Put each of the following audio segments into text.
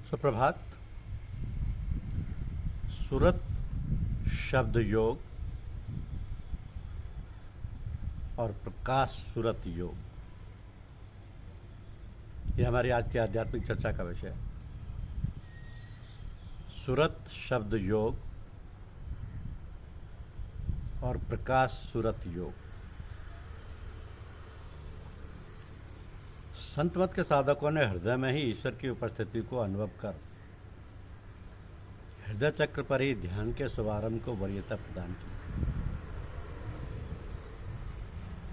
सुप्रभात। सुरत शब्द योग और प्रकाश सुरत योग, ये हमारी आज की आध्यात्मिक चर्चा का विषय है। सुरत शब्द योग और प्रकाश सुरत योग। संत मत के साधकों ने हृदय में ही ईश्वर की उपस्थिति को अनुभव कर हृदय चक्र पर ही ध्यान के शुभारंभ को वरीयता प्रदान की।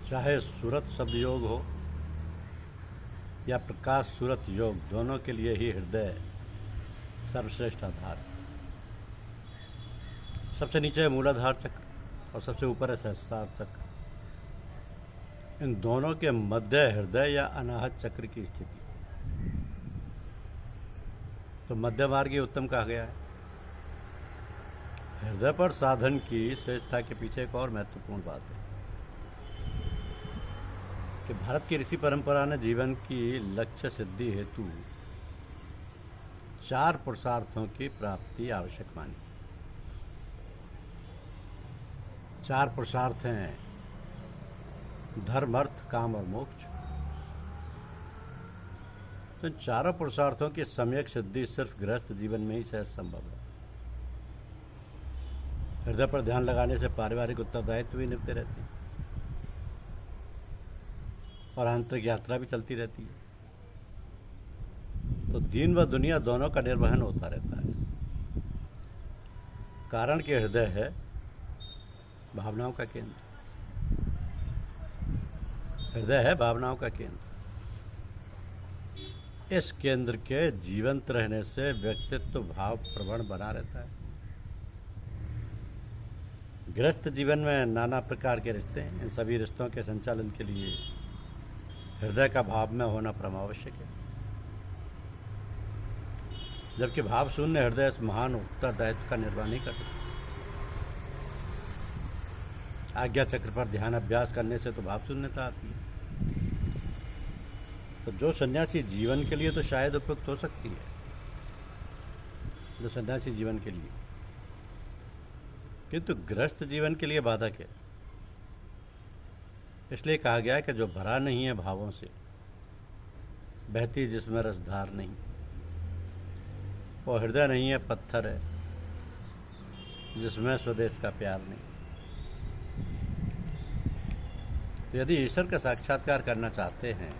चाहे सुरत शब्द योग हो या प्रकाश सुरत योग, दोनों के लिए ही हृदय सर्वश्रेष्ठ आधार। सबसे नीचे है मूलाधार चक्र और सबसे ऊपर है सहस्त्रार चक्र। इन दोनों के मध्य हृदय या अनाहत चक्र की स्थिति, तो मध्य मार्ग ही उत्तम कहा गया है। हृदय पर साधन की श्रेष्ठता के पीछे एक और महत्वपूर्ण बात है कि भारत की ऋषि परंपरा ने जीवन की लक्ष्य सिद्धि हेतु 4 पुरुषार्थों की प्राप्ति आवश्यक मानी। 4 पुरुषार्थ हैं धर्म, अर्थ, काम और मोक्ष। तो इन चारों पुरुषार्थों की सम्यक सिद्धि सिर्फ गृहस्थ जीवन में ही सहज संभव है। हृदय पर ध्यान लगाने से पारिवारिक उत्तरदायित्व भी निपटे रहते हैं और आंतरिक यात्रा भी चलती रहती है। तो दीन व दुनिया दोनों का निर्वहन होता रहता है। कारण कि हृदय है भावनाओं का केंद्र। हृदय है भावनाओं का केंद्र। इस केंद्र के जीवंत रहने से व्यक्तित्व भाव प्रवण बना रहता है। गृहस्थ जीवन में नाना प्रकार के रिश्ते हैं। इन सभी रिश्तों के संचालन के लिए हृदय का भाव में होना परमावश्यक है। जबकि भाव शून्य हृदय इस महान उत्तरदायित्व का निर्वाह नहीं कर सकता। आज्ञा चक्र पर ध्यान अभ्यास करने से तो भाव शून्यता आती है। तो जो सन्यासी जीवन के लिए तो शायद उपयुक्त हो सकती है, जो सन्यासी जीवन के लिए, किंतु गृहस्थ जीवन के लिए बाधक है। इसलिए कहा गया है कि जो भरा नहीं है भावों से, बहती जिसमें रसधार नहीं, वो हृदय नहीं है, पत्थर है जिसमें स्वदेश का प्यार नहीं। यदि ईश्वर का साक्षात्कार करना चाहते हैं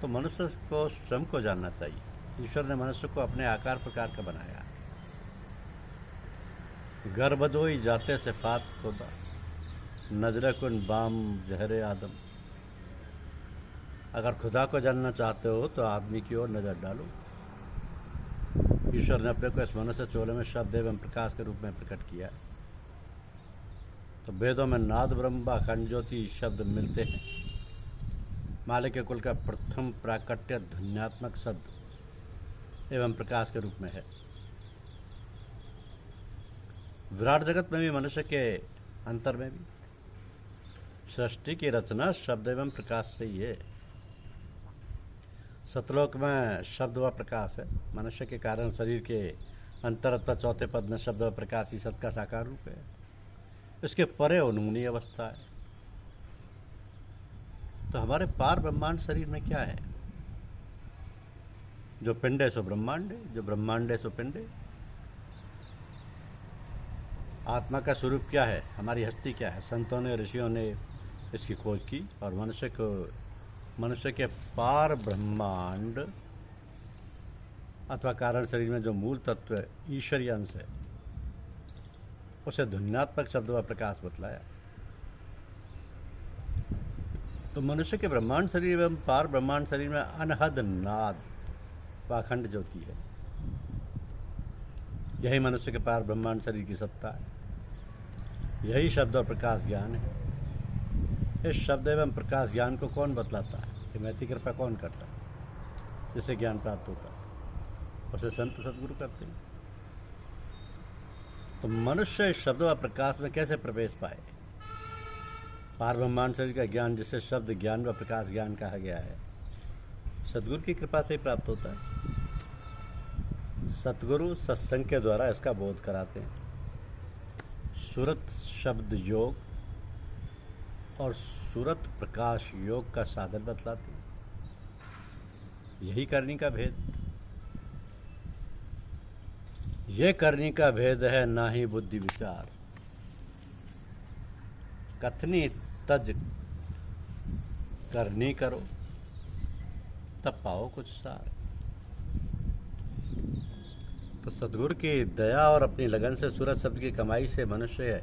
तो मनुष्य को स्वयं को जानना चाहिए। ईश्वर ने मनुष्य को अपने आकार प्रकार का बनाया। गर्भदोई जाते सिफात खुदा, नजर कुन बाम जहरे आदम। अगर खुदा को जानना चाहते हो तो आदमी की ओर नजर डालो। ईश्वर ने अपने को इस मनुष्य चोले में शब्द एवं प्रकाश के रूप में प्रकट किया है। तो वेदों में नाद, ब्रह्मा, अखंड ज्योति शब्द मिलते हैं। मालिक के कुल का प्रथम प्राकट्य ध्वन्यात्मक शब्द एवं प्रकाश के रूप में है। विराट जगत में भी, मनुष्य के अंतर में भी सृष्टि की रचना शब्द एवं प्रकाश से ही है। सतलोक में शब्द व प्रकाश है। मनुष्य के कारण शरीर के अंतर अथवा चौथे पद में शब्द व प्रकाश ही सत का साकार रूप है। इसके परे उन्मूनी अवस्था है। तो हमारे पार ब्रह्मांड शरीर में क्या है? जो पिंड है सो ब्रह्मांड है, जो ब्रह्मांड है सो पिंड है। आत्मा का स्वरूप क्या है? हमारी हस्ती क्या है? संतों ने, ऋषियों ने इसकी खोज की और मनुष्य के पार ब्रह्मांड अथवा कारण शरीर में जो मूल तत्व है, ईश्वरीय अंश है, उसे ध्वन्यात्मक शब्द व प्रकाश बतलाया। तो मनुष्य के ब्रह्मांड शरीर एवं पार ब्रह्मांड शरीर में अनहद नाद व अखंड ज्योति है। यही मनुष्य के पार ब्रह्मांड शरीर की सत्ता है। यही शब्द और प्रकाश ज्ञान है। इस शब्द एवं प्रकाश ज्ञान को कौन बतलाता है? हिमैती कृपा कौन करता है? जिसे ज्ञान प्राप्त होता है उसे संत सद्गुरु करते हैं। तो मनुष्य इस शब्द व प्रकाश में कैसे प्रवेश पाए? पार ब्रह्मांड शरीर का ज्ञान, जिसे शब्द ज्ञान व प्रकाश ज्ञान कहा गया है, सद्गुरु की कृपा से ही प्राप्त होता है। सतगुरु सत्संग के द्वारा इसका बोध कराते हैं। सूरत शब्द योग और सूरत प्रकाश योग का साधन बतलाते हैं। यही करनी का भेद, ये करनी का भेद है, ना ही बुद्धि विचार। कथनी तज करनी करो, तब पाओ कुछ सार। तो सदगुरु की दया और अपनी लगन से सूरत शब्द की कमाई से मनुष्य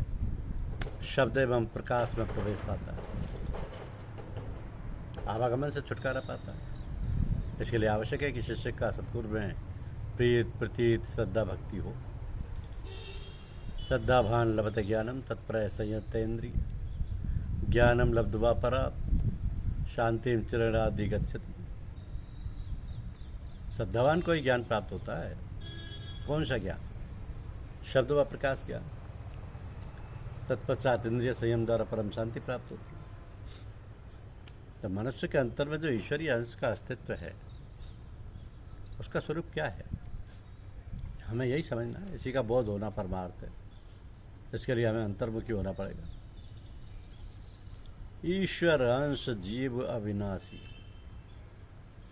शब्द एवं प्रकाश में प्रवेश पाता है, आवागमन से छुटकारा पाता है। इसके लिए आवश्यक है कि शिष्य का सतगुरु में प्रीत प्रतीत श्रद्धा भक्ति हो। श्रद्धा भान लभते ज्ञानम तत्पर संयतेन्द्रिय, ज्ञानम लब्ध्वा परा शांतिम चिरणादि गच्छति। श्रद्धावान को ही ज्ञान प्राप्त होता है। कौन सा ज्ञान? शब्द व प्रकाश ज्ञान। तत्पश्चात इंद्रिय संयम द्वारा परम शांति प्राप्त होती है। तो मनुष्य के अंतर में जो ईश्वरीय अंश का अस्तित्व है, उसका स्वरूप क्या है, हमें यही समझना है। इसी का बोध होना परमार्थ है। इसके लिए हमें अंतर्मुखी होना पड़ेगा। ईश्वर अंश जीव अविनाशी,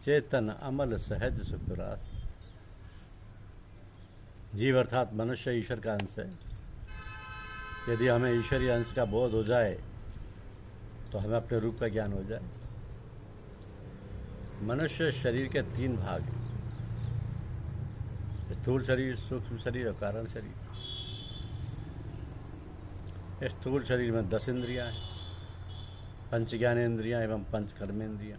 चेतन अमल सहज सुखरासी। जीव अर्थात मनुष्य ईश्वर का अंश है। यदि हमें ईश्वरीय अंश का बोध हो जाए तो हमें अपने रूप का ज्ञान हो जाए। मनुष्य शरीर के 3 भाग हैं, स्थूल शरीर, सूक्ष्म शरीर और कारण शरीर। स्थूल शरीर में 10 इंद्रियां हैं, 5 ज्ञानेंद्रियां एवं 5 कर्मेंद्रियां।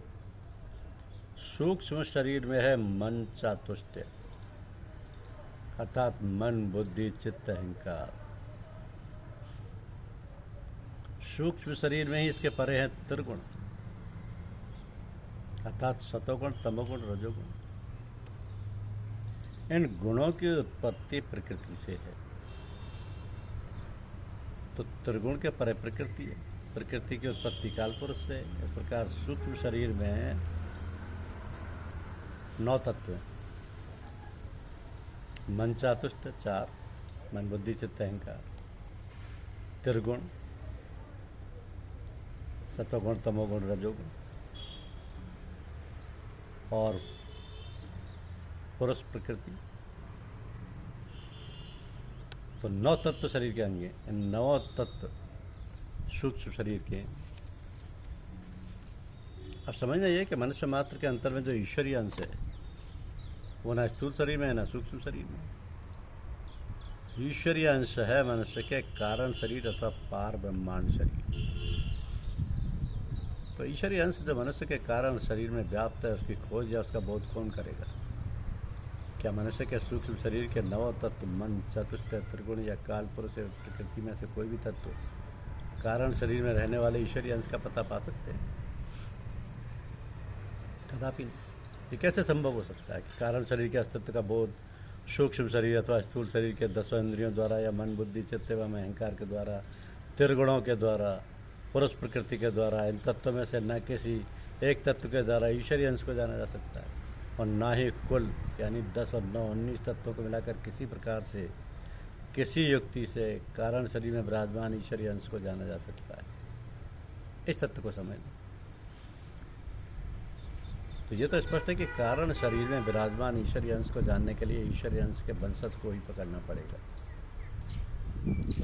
सूक्ष्म शरीर में है मन चातुष्टय, अर्थात मन बुद्धि चित्त अहंकार। सूक्ष्म शरीर में ही इसके परे हैं त्रिगुण, अर्थात सतोगुण तमोगुण रजोगुण। इन गुणों की उत्पत्ति प्रकृति से है। तो त्रिगुण के परे प्रकृति है। प्रकृति की उत्पत्ति काल पुरुष से। इस प्रकार सूक्ष्म शरीर में 9 तत्व हैं। मन चातुष्ट 4, मन बुद्धि चित्त अहंकार। त्रिगुण सतोगुण तमोगुण रजोगुण और पुरुष प्रकृति। तो 9 तत्व शरीर के अंग हैं। इन 9 तत्व सूक्ष्म शरीर के। अब समझना यह कि मनुष्य मात्र के अंतर में जो ईश्वरीय अंश है वो ना स्थूल शरीर में है ना सूक्ष्म शरीर में। ईश्वरीय अंश है मनुष्य के कारण शरीर अथवा पार ब्रह्मांड शरीर। तो ईश्वरीय अंश जो मनुष्य के कारण शरीर में व्याप्त है, उसकी खोज या उसका बोध कौन करेगा? क्या मनुष्य के सूक्ष्म शरीर के 9 तत्व मन चतुष्ट त्रिगुण या काल पुरुष या प्रकृति में से कोई भी तत्व कारण शरीर में रहने वाले ईश्वरीय अंश का पता पा सकते हैं? कदापि नहीं। ये कैसे संभव हो सकता है कि कारण शरीर के अस्तित्व का बोध सूक्ष्म शरीर अथवा स्थूल शरीर के 10 इंद्रियों द्वारा या मन बुद्धि चित्त एवं अहंकार के द्वारा, त्रिगुणों के द्वारा, पुरुष प्रकृति के द्वारा, इन तत्वों में से न किसी एक तत्व के द्वारा ईश्वरीय अंश को जाना जा सकता है, और ना ही कुल यानी 10 और 9 19 तत्वों को मिलाकर किसी प्रकार से किसी युक्ति से कारण शरीर में विराजमान ईश्वरीय अंश को जाना जा सकता है। इस तत्व को समझना। तो ये तो स्पष्ट है कि कारण शरीर में विराजमान ईश्वरीय अंश को जानने के लिए ईश्वरीय अंश के वंशज को ही पकड़ना पड़ेगा।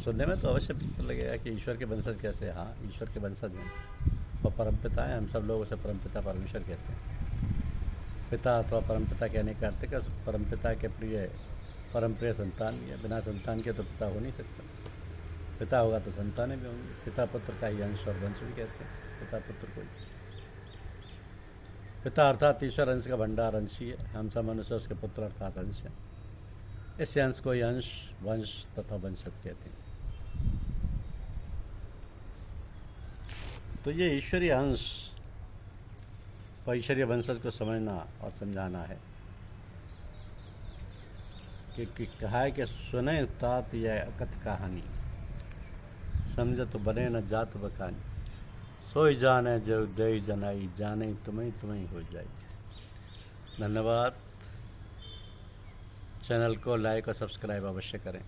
सुनने में तो अवश्य पता लगेगा कि ईश्वर के वंशज कैसे। हाँ, ईश्वर के वंशज हैं और परमपिता हैं। हम सब लोग उसे परमपिता परमेश्वर कहते हैं। पिता अथवा परमपिता कहने का अर्थ है कि परमपिता के परम प्रिय संतान भी है। बिना संतान के तो पिता हो नहीं सकता। पिता होगा तो संतानें भी होंगी। पिता पुत्र का ही अंश और वंश भी कहते हैं। पिता पुत्र को पिता अर्थात ईश्वर अंश का भंडार अंशी है। हम सब मनुष्य उसके पुत्र अर्थात अंश है। इस अंश को ही अंश वंश तथा वंशज कहते हैं। तो ये ईश्वरीय अंश और ईश्वरीय वंशज को समझना और समझाना है कि कहा है कि सुने तात यह अकथ कहानी, समझ तो बने न जात बखानी, सोई जाने जो दे जनाई, जाने तुम्हें तुम्हें हो जाए। धन्यवाद। चैनल को लाइक और सब्सक्राइब अवश्य करें।